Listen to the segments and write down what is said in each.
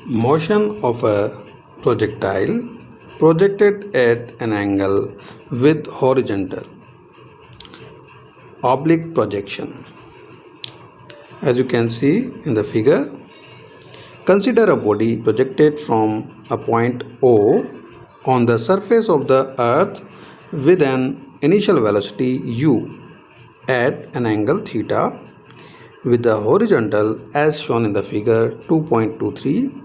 Motion of a projectile projected at an angle with horizontal oblique projection. As you can see in the figure, consider a body projected from a point O on the surface of the earth with an initial velocity u at an angle theta with the horizontal as shown in the figure 2.23.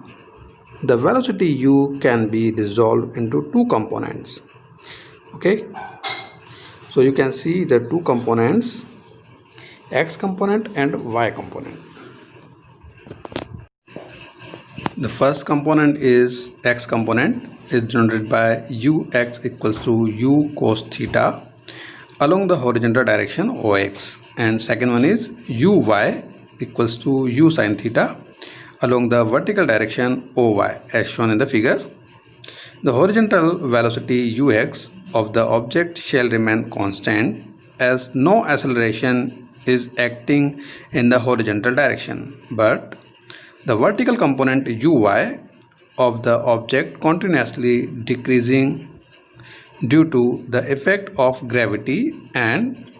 The velocity u can be resolved into two components. Okay, so you can see the two components, x component and y component. The first component is x component, is denoted by ux equals to u cos theta along the horizontal direction ox, and second one is uy equals to u sin theta along the vertical direction oy as shown in the figure. The horizontal velocity ux of the object shall remain constant as no acceleration is acting in the horizontal direction, but the vertical component uy of the object continuously decreasing due to the effect of gravity and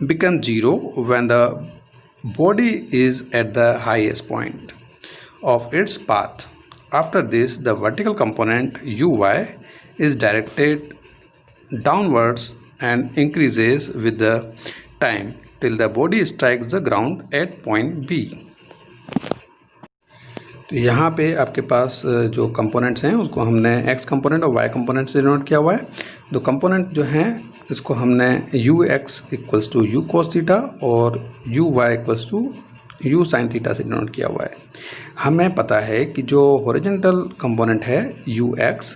become zero when the body is at the highest point of its path. After this, the vertical component uy is directed downwards and increases with the time till the body strikes the ground at point B. तो यहाँ पे आपके पास जो components हैं उसको हमने x component और y component से डिनोट किया हुआ है. दो कंपोनेंट जो हैं इसको हमने ux equals to u cos theta और uy equals to u sin theta से डिनोट किया हुआ है. हमें पता है कि जो हॉरिजॉन्टल कंपोनेंट है ux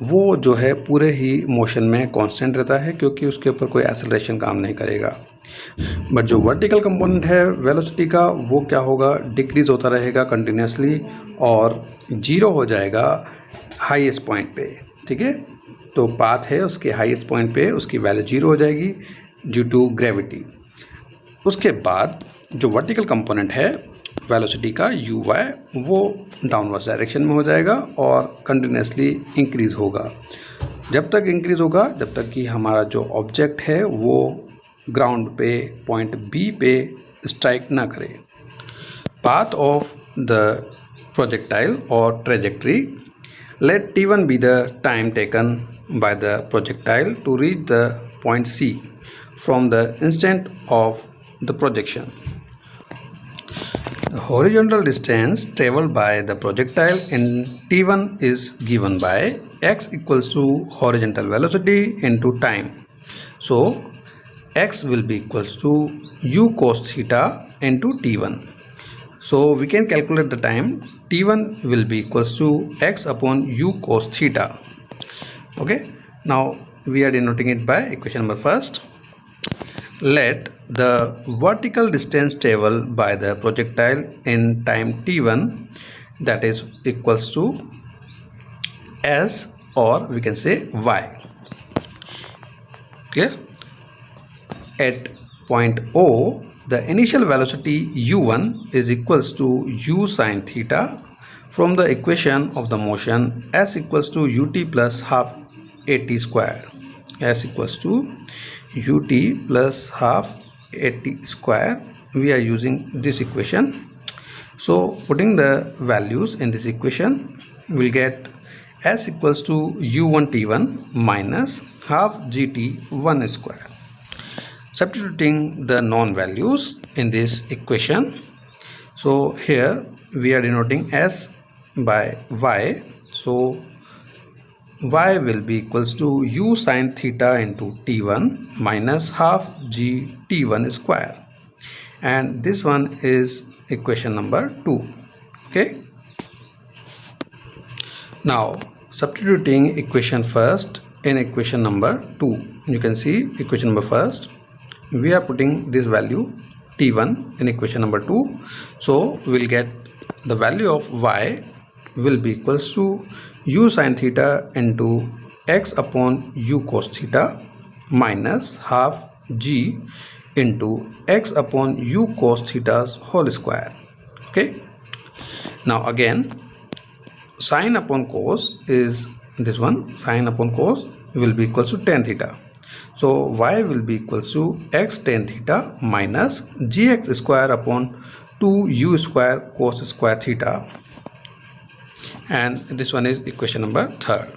वो जो है पूरे ही मोशन में कांस्टेंट रहता है क्योंकि उसके ऊपर कोई एक्सेलरेशन काम नहीं करेगा. बट जो वर्टिकल कंपोनेंट है वेलोसिटी का वो क्या होगा, डिक्रीज होता रहेगा कंटिन्यूसली और जीरो हो जाएगा हाईएस्ट पॉइंट पे. ठीक है, तो पाथ है उसके हाईएस्ट पॉइंट पे उसकी वैल्यू जीरो हो जाएगी ड्यू टू ग्रेविटी. उसके बाद जो वर्टिकल कंपोनेंट है वेलोसिटी का uy वो डाउनवर्ड डायरेक्शन में हो जाएगा और कंटिन्यूसली इंक्रीज़ होगा. जब तक इंक्रीज़ होगा जब तक कि हमारा जो ऑब्जेक्ट है वो ग्राउंड पे पॉइंट बी पे स्ट्राइक ना करे. पाथ ऑफ द प्रोजेक्टाइल और trajectory. Let t1 be the time taken by the projectile to reach the point C from the instant of the projection. The horizontal distance traveled by the projectile in t1 is given by x equals to horizontal velocity into time. So x will be equals to u cos theta into t1. So we can calculate the time. t1 will be equals to x upon u cos theta. Okay, now we are denoting it by equation number first. Let the vertical distance traveled by the projectile in time t1, that is equals to s, or we can say y. Clear? At point O, the initial velocity u1 is equals to u sin theta from the equation of the motion s equals to ut plus half at square. S equals to ut plus half at square. We are using this equation. So putting the values in this equation, we'll get s equals to u1 t1 minus half gt1 square. Substituting the known values in this equation, so here we are denoting s by y. So y will be equals to u sin theta into t1 minus half g t1 square, and this one is equation number 2. Okay, now substituting equation first in equation number 2, you can see equation number first we are putting this value t1 in equation number 2. So we'll get the value of y will be equals to u sin theta into x upon u cos theta minus half g into x upon u cos theta's whole square. Okay, Now again, sine upon cos is this one. Sine upon cos will be equals to tan theta. So y will be equals to x tan theta minus gx square upon 2u square cos square theta, and this one is equation number 3rd.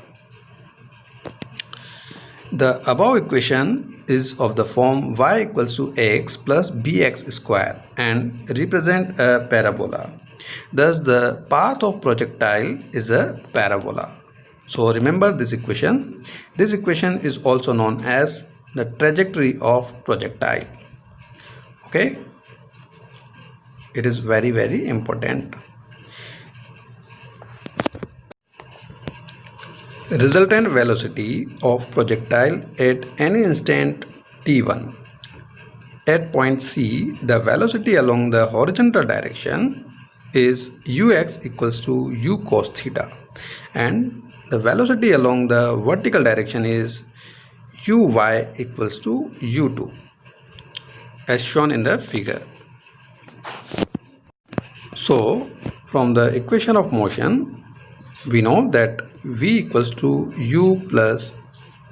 The above equation is of the form y equals to x plus bx square and represent a parabola. Thus the path of projectile is a parabola. So remember this equation. This equation is also known as the trajectory of projectile. Okay, it is very, very important. Resultant velocity of projectile at any instant t1. At point C, the velocity along the horizontal direction is ux equals to u cos theta, and the velocity along the vertical direction is uy equals to u2, as shown in the figure. So from the equation of motion, we know that v equals to u plus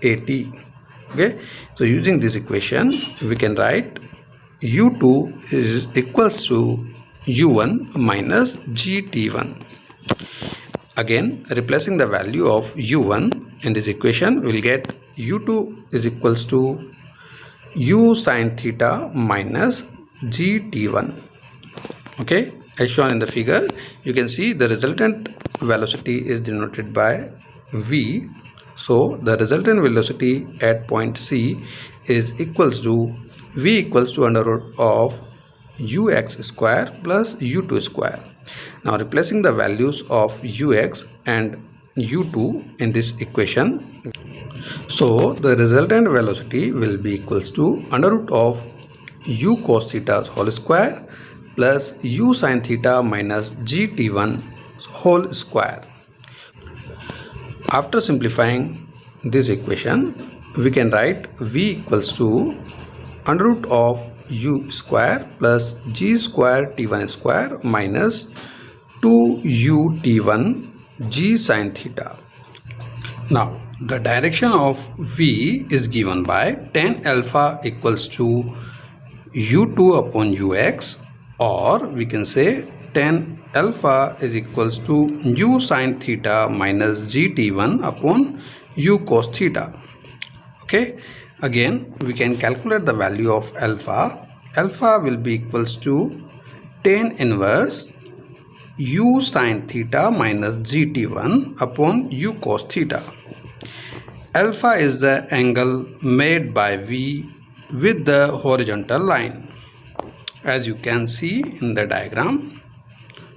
at. Okay, so using this equation we can write u2 is equals to u1 minus gt1. Again, replacing the value of u1 in this equation, we will get u2 is equals to u sin theta minus gt1. Okay, as shown in the figure, you can see the resultant velocity is denoted by v. So the resultant velocity at point C is equals to v equals to under root of ux square plus u2 square. Now replacing the values of ux and u2 in this equation, so the resultant velocity will be equals to under root of u cos theta whole square plus u sin theta minus gt1 whole square. After simplifying this equation, we can write v equals to under root of u square plus g square t1 square minus 2u t1 g sin theta. Now the direction of v is given by tan alpha equals to u2 upon ux, or we can say tan alpha is equals to u sin theta minus gt1 upon u cos theta. Okay, again we can calculate the value of alpha. Alpha will be equals to tan inverse u sin theta minus gt1 upon u cos theta. Alpha is the angle made by v with the horizontal line, as you can see in the diagram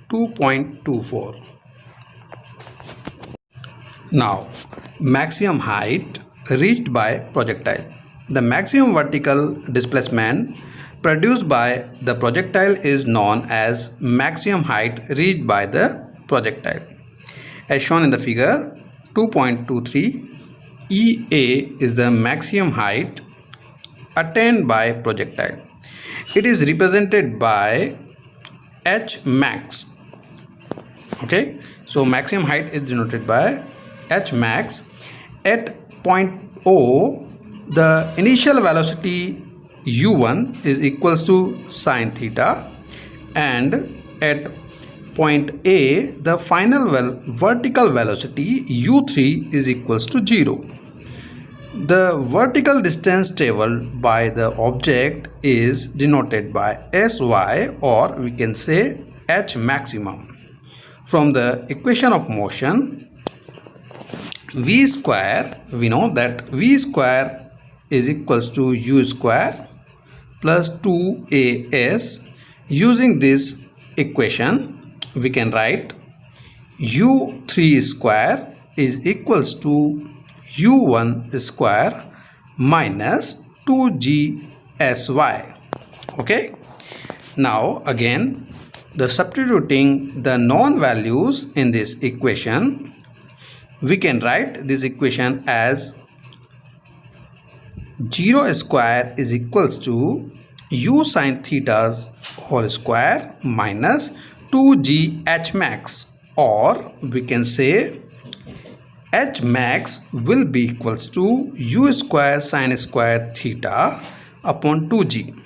2.24. Now maximum height reached by projectile. The maximum vertical displacement produced by the projectile is known as maximum height reached by the projectile. As shown in the figure 2.23, EA is the maximum height attained by projectile. It is represented by H max. Okay, so maximum height is denoted by H max. At point O, the initial velocity u1 is equals to sine theta, and at point A, the final vertical velocity u3 is equals to 0. The vertical distance traveled by the object is denoted by Sy, or we can say H maximum. From the equation of motion, v square, we know that v square is equals to u square plus 2as. Using this equation, we can write u3 square is equals to u1 square minus 2gsy. Okay, now again the substituting the known values in this equation, we can write this equation as 0 square is equals to u sin theta whole square minus 2g h max, or we can say h max will be equals to u square sin square theta upon 2g.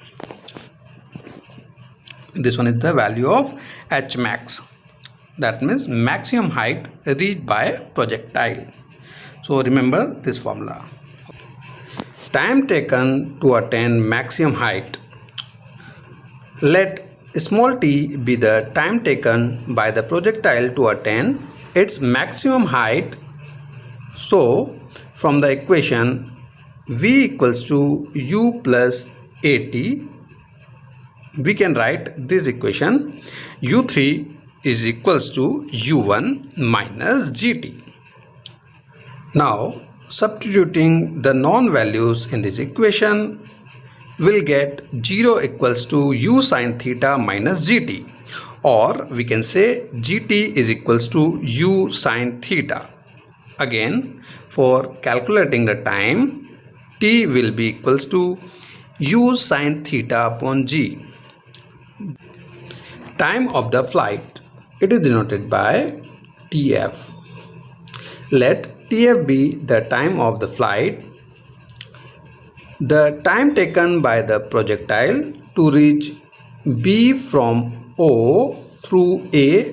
This one is the value of h max. That means maximum height reached by projectile. So remember this formula. Time taken to attain maximum height. Let small t be the time taken by the projectile to attain its maximum height. So from the equation v equals to u plus at, we can write this equation u3 is equals to u1 minus gt. Now substituting the known values in this equation, we'll get 0 equals to u sin theta minus gt, or we can say gt is equals to u sin theta. Again, for calculating the time, t will be equals to u sin theta upon g. Time of the flight, it is denoted by tf. Let tf be the time of the flight, the time taken by the projectile to reach B from O through A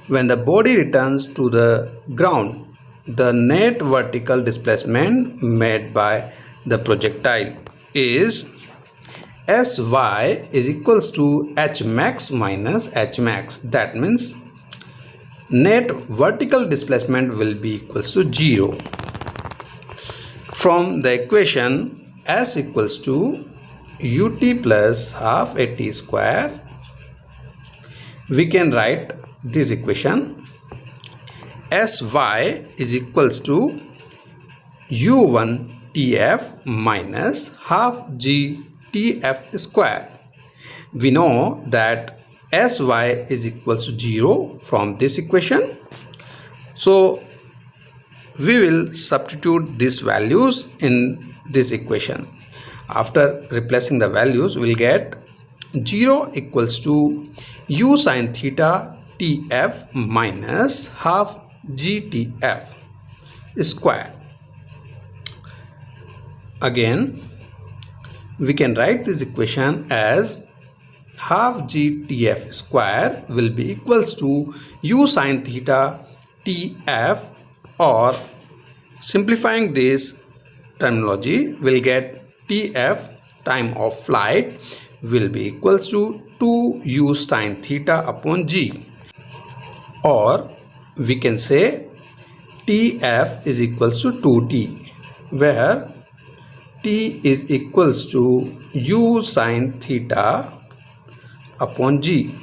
when the body returns to the ground, the net vertical displacement made by the projectile is Sy is equals to h max minus h max. That means net vertical displacement will be equals to 0. From the equation s equals to ut plus half at square, we can write this equation Sy is equals to u1 tf minus half g tf square. We know that Sy is equals to 0 from this equation. So we will substitute these values in this equation. After replacing the values, we will get 0 equals to u sin theta tf minus half gtf square. Again, we can write this equation as half gtf square will be equals to u sin theta tf, or simplifying this terminology, we'll get tf time of flight will be equals to 2u sin theta upon g, or we can say tf is equals to 2t, where t is equals to u sin theta upon g.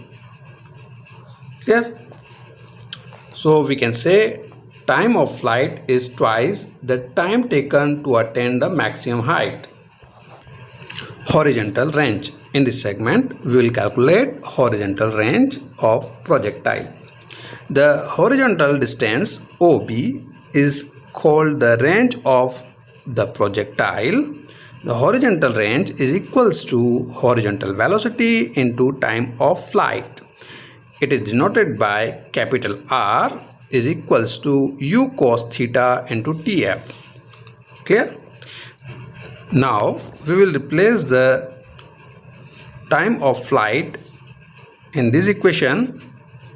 Clear? So we can say time of flight is twice the time taken to attain the maximum height. Horizontal range. In this segment, we will calculate horizontal range of projectile. The horizontal distance OB is called the range of the projectile. The horizontal range is equals to horizontal velocity into time of flight. It is denoted by capital R is equals to u cos theta into tf. Clear? Now we will replace the time of flight in this equation,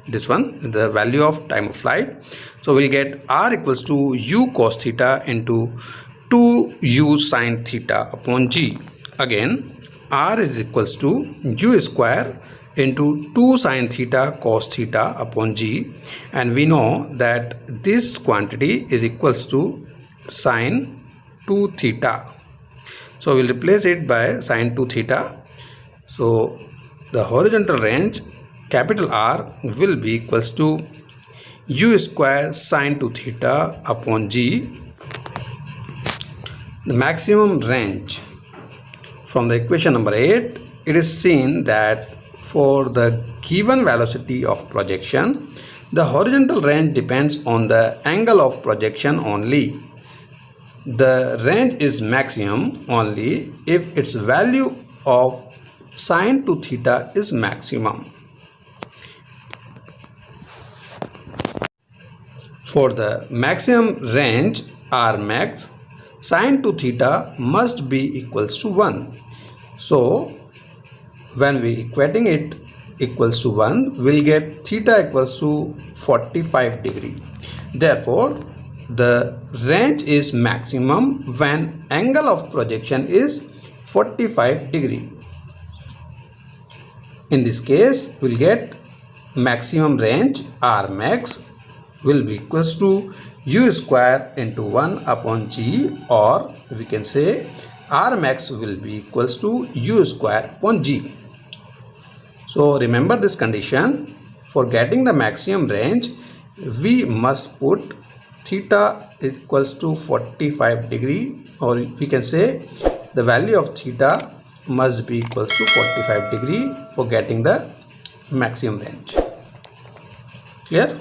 this one, the value of time of flight. So we'll get R equals to u cos theta into 2u sin theta upon g. Again, R is equals to u square into 2 sin theta cos theta upon g, and we know that this quantity is equals to sin 2 theta. So we'll replace it by sin 2 theta. So the horizontal range capital R will be equals to u square sin 2 theta upon g. The maximum range. From the equation number 8, it is seen that for the given velocity of projection, the horizontal range depends on the angle of projection only. The range is maximum only if its value of sin 2 theta is maximum. For the maximum range R max, sin to theta must be equals to 1. So when we equating it equals to 1, we'll get theta equals to 45 degree. Therefore, the range is maximum when angle of projection is 45 degree. In this case, we'll get maximum range R max will be equals to u square into 1 upon g, or we can say R max will be equals to u square upon g. So remember this condition. For getting the maximum range, we must put theta equals to 45 degree, or we can say the value of theta must be equals to 45 degree for getting the maximum range. Clear?